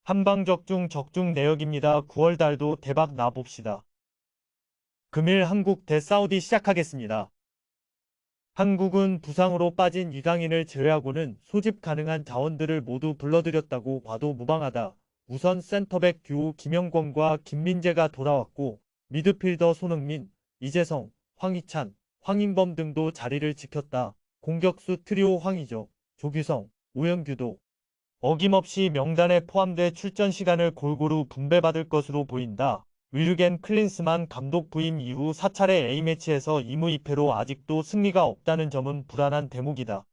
한방적중 적중 내역입니다. 9월달도 대박 나봅시다. 금일 한국 대 사우디 시작하겠습니다. 한국은 부상으로 빠진 이강인을 제외하고는 소집 가능한 자원들을 모두 불러들였다고 봐도 무방하다. 우선 센터백 듀오 김영권과 김민재가 돌아왔고 미드필더 손흥민, 이재성, 황희찬, 황인범 등도 자리를 지켰다. 공격수 트리오 황의조, 조규성, 오영규도 어김없이 명단에 포함돼 출전 시간을 골고루 분배받을 것으로 보인다. 위르겐 클린스만 감독 부임 이후 4차례 A매치에서 2무 2패로 아직도 승리가 없다는 점은 불안한 대목이다.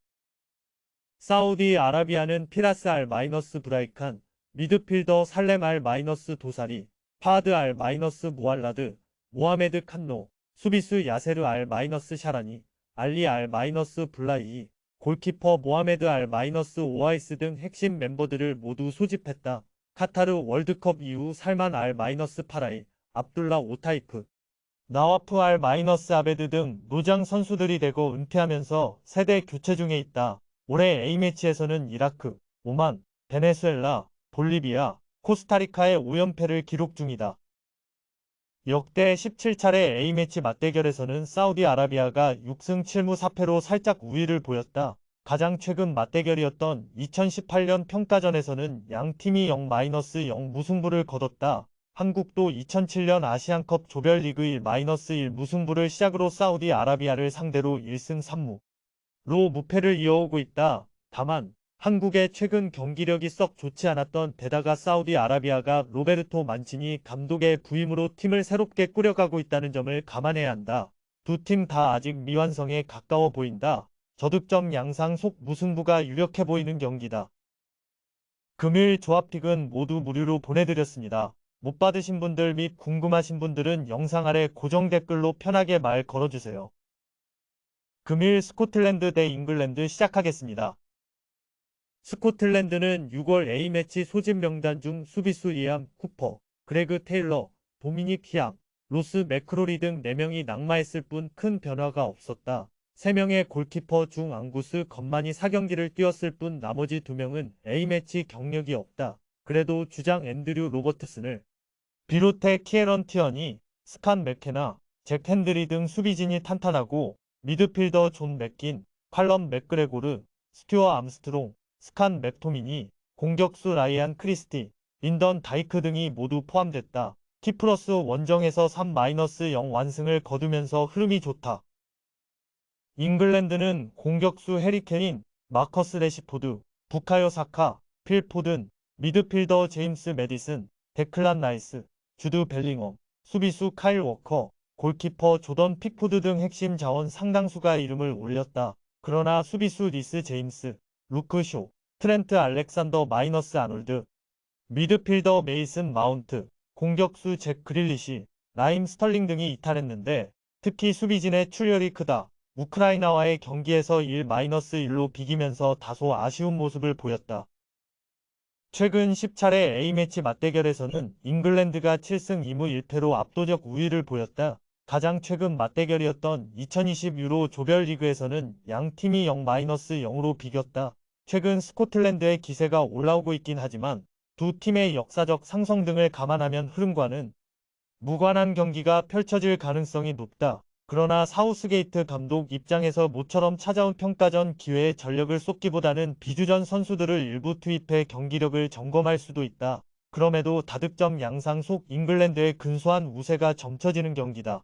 사우디아라비아는 피라스 알-브라이칸, 미드필더 살렘 알-도사리, 파드 알-무알라드, 모하메드 칸노, 수비수 야세르 알-샤라니, 알리 알-블라이, 골키퍼 모하메드 알-오아이스 등 핵심 멤버들을 모두 소집했다. 카타르 월드컵 이후 살만 알-파라이, 압둘라 오타이프, 나와프 알-아베드 등 노장 선수들이 되고 은퇴하면서 세대 교체 중에 있다. 올해 A매치에서는 이라크, 오만, 베네수엘라, 볼리비아, 코스타리카의 5연패를 기록 중이다. 역대 17차례 A매치 맞대결에서는 사우디아라비아가 6승 7무 4패로 살짝 우위를 보였다. 가장 최근 맞대결이었던 2018년 평가전에서는 양 팀이 0-0 무승부를 거뒀다. 한국도 2007년 아시안컵 조별리그 1-1 무승부를 시작으로 사우디아라비아를 상대로 1승 3무로 무패를 이어오고 있다. 다만 한국의 최근 경기력이 썩 좋지 않았던 데다가 사우디아라비아가 로베르토 만치니 감독의 부임으로 팀을 새롭게 꾸려가고 있다는 점을 감안해야 한다. 두 팀 다 아직 미완성에 가까워 보인다. 저득점 양상 속 무승부가 유력해 보이는 경기다. 금일 조합픽은 모두 무료로 보내드렸습니다. 못 받으신 분들 및 궁금하신 분들은 영상 아래 고정 댓글로 편하게 말 걸어주세요. 금일 스코틀랜드 대 잉글랜드 시작하겠습니다. 스코틀랜드는 6월 A매치 소집 명단 중 수비수 이암 쿠퍼, 그레그 테일러, 도미닉 히암, 로스 맥크로리 등 4명이 낙마했을 뿐 큰 변화가 없었다. 3명의 골키퍼 중 앙구스 건만이 4경기를 뛰었을 뿐 나머지 2명은 A매치 경력이 없다. 그래도 주장 앤드류 로버트슨을 비롯해 키에런 티어니, 스칸 맥케나, 잭 핸드리 등 수비진이 탄탄하고 미드필더 존 맥긴, 칼럼 맥그레고르, 스튜어 암스트롱, 스칸 맥토미니, 공격수 라이안 크리스티, 린던 다이크 등이 모두 포함됐다. 키프러스 원정에서 3-0 완승을 거두면서 흐름이 좋다. 잉글랜드는 공격수 해리 케인, 마커스 레시포드, 부카요 사카, 필 포든, 미드필더 제임스 매디슨, 데클란 라이스, 주드 벨링엄, 수비수 카일 워커, 골키퍼 조던 픽포드 등 핵심 자원 상당수가 이름을 올렸다. 그러나 수비수 리스 제임스, 루크 쇼, 트렌트 알렉산더 마이너스 아놀드, 미드필더 메이슨 마운트, 공격수 잭 그릴리시, 라임 스털링 등이 이탈했는데 특히 수비진의 출혈이 크다. 우크라이나와의 경기에서 1-1로 비기면서 다소 아쉬운 모습을 보였다. 최근 10차례 A매치 맞대결에서는 잉글랜드가 7승 2무 1패로 압도적 우위를 보였다. 가장 최근 맞대결이었던 2020 유로 조별리그에서는 양 팀이 0-0으로 비겼다. 최근 스코틀랜드의 기세가 올라오고 있긴 하지만 두 팀의 역사적 상성 등을 감안하면 흐름과는 무관한 경기가 펼쳐질 가능성이 높다. 그러나 사우스게이트 감독 입장에서 모처럼 찾아온 평가전 기회에 전력을 쏟기보다는 비주전 선수들을 일부 투입해 경기력을 점검할 수도 있다. 그럼에도 다득점 양상 속 잉글랜드의 근소한 우세가 점쳐지는 경기다.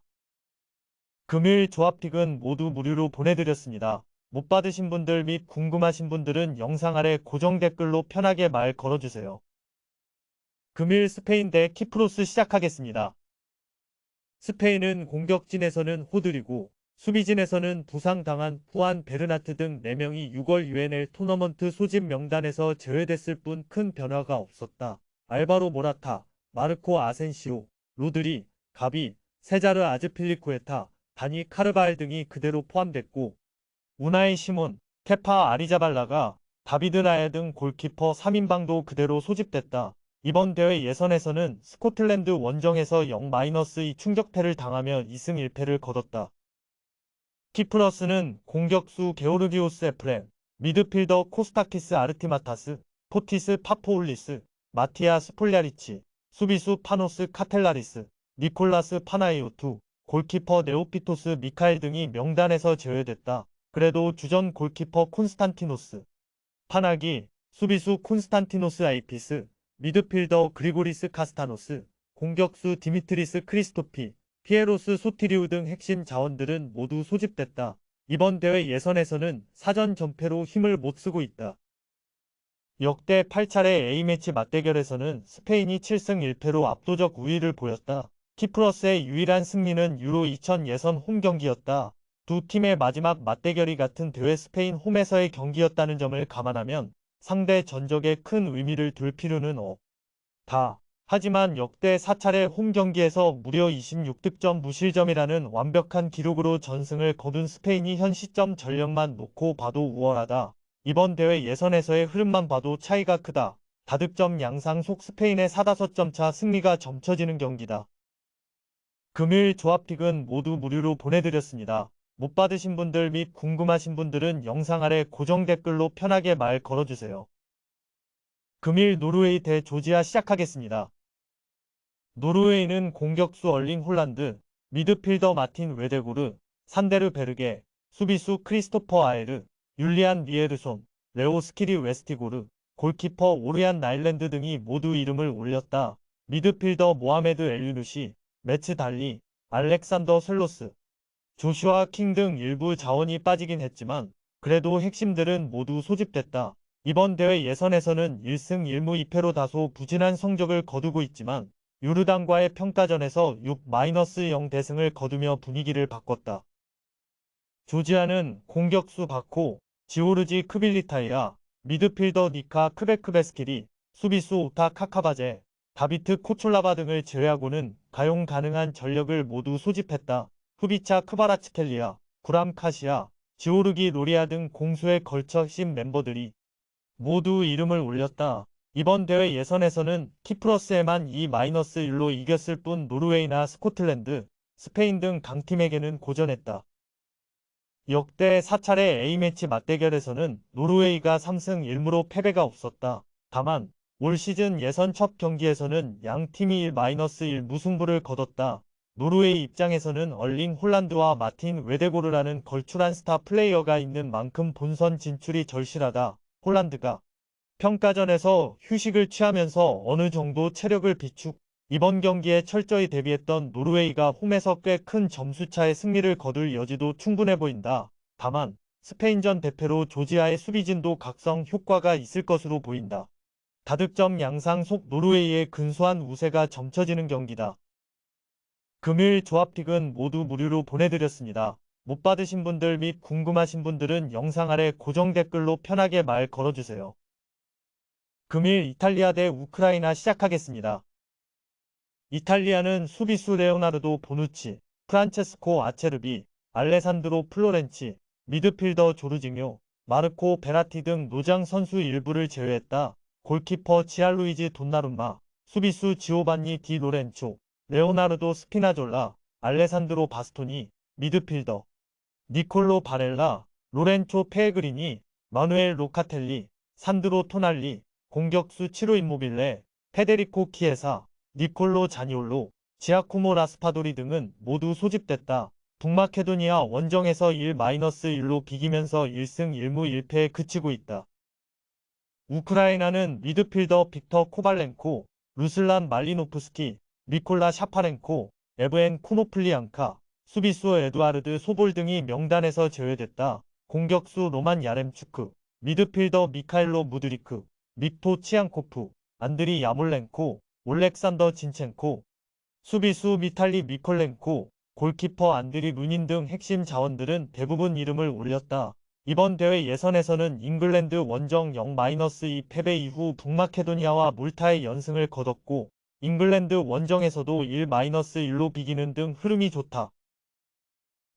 금일 조합픽은 모두 무료로 보내드렸습니다. 못 받으신 분들 및 궁금하신 분들은 영상 아래 고정 댓글로 편하게 말 걸어주세요. 금일 스페인 대 키프로스 시작하겠습니다. 스페인은 공격진에서는 호드리고 수비진에서는 부상당한 후안 베르나트 등 4명이 6월 UNL 토너먼트 소집 명단에서 제외됐을 뿐 큰 변화가 없었다. 알바로 모라타, 마르코 아센시오, 로드리, 가비, 세자르 아즈필리쿠에타, 다니 카르바알 등이 그대로 포함됐고 우나이 시몬, 케파 아리자발라가, 다비드 라야 등 골키퍼 3인방도 그대로 소집됐다. 이번 대회 예선에서는 스코틀랜드 원정에서 0-2 충격패를 당하며 2승 1패를 거뒀다. 키프러스는 공격수 게오르기오스 에프렘, 미드필더 코스타키스 아르티마타스, 포티스 파포올리스, 마티아 스폴리아리치, 수비수 파노스 카텔라리스, 니콜라스 파나이오투, 골키퍼 네오피토스 미카엘 등이 명단에서 제외됐다. 그래도 주전 골키퍼 콘스탄티노스 파나기, 수비수 콘스탄티노스 아이피스, 미드필더 그리고리스 카스타노스, 공격수 디미트리스 크리스토피, 피에로스 소티리우 등 핵심 자원들은 모두 소집됐다. 이번 대회 예선에서는 사전 전패로 힘을 못 쓰고 있다. 역대 8차례 A매치 맞대결에서는 스페인이 7승 1패로 압도적 우위를 보였다. 키프러스의 유일한 승리는 유로 2000 예선 홈 경기였다. 두 팀의 마지막 맞대결이 같은 대회 스페인 홈에서의 경기였다는 점을 감안하면 상대 전적에 큰 의미를 둘 필요는 없다. 하지만 역대 4차례 홈 경기에서 무려 26득점 무실점이라는 완벽한 기록으로 전승을 거둔 스페인이 현 시점 전력만 놓고 봐도 우월하다. 이번 대회 예선에서의 흐름만 봐도 차이가 크다. 다득점 양상 속 스페인의 4-5점 차 승리가 점쳐지는 경기다. 금요일 조합픽은 모두 무료로 보내드렸습니다. 못 받으신 분들 및 궁금하신 분들은 영상 아래 고정 댓글로 편하게 말 걸어주세요. 금일 노르웨이 대 조지아 시작하겠습니다. 노르웨이는 공격수 얼링 홀란드, 미드필더 마틴 웨데고르, 산데르 베르게, 수비수 크리스토퍼 아에르, 율리안 리에르손, 레오 스키리 웨스티고르, 골키퍼 오르얀 나일랜드 등이 모두 이름을 올렸다. 미드필더 모하메드 엘유누시, 매츠 달리, 알렉산더 셀로스, 조슈아 킹 등 일부 자원이 빠지긴 했지만 그래도 핵심들은 모두 소집됐다. 이번 대회 예선에서는 1승 1무 2패로 다소 부진한 성적을 거두고 있지만 요르단과의 평가전에서 6-0 대승을 거두며 분위기를 바꿨다. 조지아는 공격수 바코, 지오르지 크빌리타이아, 미드필더 니카 크베크베스키리, 수비수 오타 카카바제, 다비트 코촐라바 등을 제외하고는 가용 가능한 전력을 모두 소집했다. 후비차 크바라츠켈리아, 구람 카시아, 지오르기 로리아 등 공수에 걸쳐 핵심 멤버들이 모두 이름을 올렸다. 이번 대회 예선에서는 키프러스에만 2-1로 이겼을 뿐 노르웨이나 스코틀랜드, 스페인 등 강팀에게는 고전했다. 역대 4차례 A매치 맞대결에서는 노르웨이가 3승 1무로 패배가 없었다. 다만 올 시즌 예선 첫 경기에서는 양 팀이 1-1 무승부를 거뒀다. 노르웨이 입장에서는 얼링 홀란드와 마틴 웨데고르라는 걸출한 스타 플레이어가 있는 만큼 본선 진출이 절실하다. 홀란드가 평가전에서 휴식을 취하면서 어느 정도 체력을 비축, 이번 경기에 철저히 대비했던 노르웨이가 홈에서 꽤 큰 점수차의 승리를 거둘 여지도 충분해 보인다. 다만 스페인전 대패로 조지아의 수비진도 각성 효과가 있을 것으로 보인다. 다득점 양상 속 노르웨이의 근소한 우세가 점쳐지는 경기다. 금요일 조합픽은 모두 무료로 보내드렸습니다. 못 받으신 분들 및 궁금하신 분들은 영상 아래 고정 댓글로 편하게 말 걸어주세요. 금일 이탈리아 대 우크라이나 시작하겠습니다. 이탈리아는 수비수 레오나르도 보누치, 프란체스코 아체르비, 알레산드로 플로렌치, 미드필더 조르지뇨, 마르코 베라티 등 노장 선수 일부를 제외했다. 골키퍼 지알루이지 돈나룸마, 수비수 지오반니 디 로렌초, 레오나르도 스피나졸라, 알레산드로 바스토니, 미드필더 니콜로 바렐라, 로렌초 페그리니, 마누엘 로카텔리, 산드로 토날리, 공격수 치로 임모빌레, 페데리코 키에사, 니콜로 자니올로, 지아코모 라스파도리 등은 모두 소집됐다. 북마케도니아 원정에서 1-1로 비기면서 1승 1무 1패에 그치고 있다. 우크라이나는 미드필더 빅터 코발렌코, 루슬란 말리노프스키, 미콜라 샤파렌코, 에브엔 쿠노플리앙카, 수비수 에두아르드 소볼 등이 명단에서 제외됐다. 공격수 로만 야렘추크, 미드필더 미카일로 무드리크, 믹토 치앙코프, 안드리 야몰렌코, 올렉산더 진첸코, 수비수 미탈리 미콜렌코, 골키퍼 안드리 루닌 등 핵심 자원들은 대부분 이름을 올렸다. 이번 대회 예선에서는 잉글랜드 원정 0-2 패배 이후 북마케도니아와 몰타의 연승을 거뒀고 잉글랜드 원정에서도 1-1로 비기는 등 흐름이 좋다.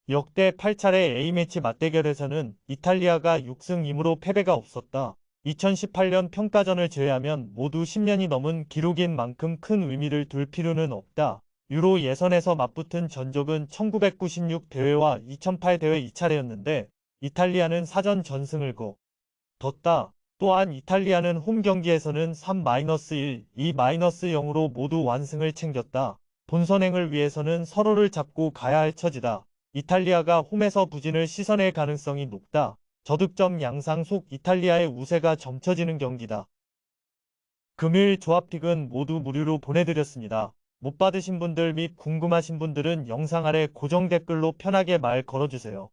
역대 8차례 A매치 맞대결에서는 이탈리아가 6승 2무로 패배가 없었다. 2018년 평가전을 제외하면 모두 10년이 넘은 기록인 만큼 큰 의미를 둘 필요는 없다. 유로 예선에서 맞붙은 전적은 1996 대회와 2008 대회 2차례였는데 이탈리아는 사전 전승을 거뒀다. 또한 이탈리아는 홈 경기에서는 3-1, 2-0으로 모두 완승을 챙겼다. 본선행을 위해서는 서로를 잡고 가야 할 처지다. 이탈리아가 홈에서 부진을 씻어낼 가능성이 높다. 저득점 양상 속 이탈리아의 우세가 점쳐지는 경기다. 금요일 조합픽은 모두 무료로 보내드렸습니다. 못 받으신 분들 및 궁금하신 분들은 영상 아래 고정 댓글로 편하게 말 걸어주세요.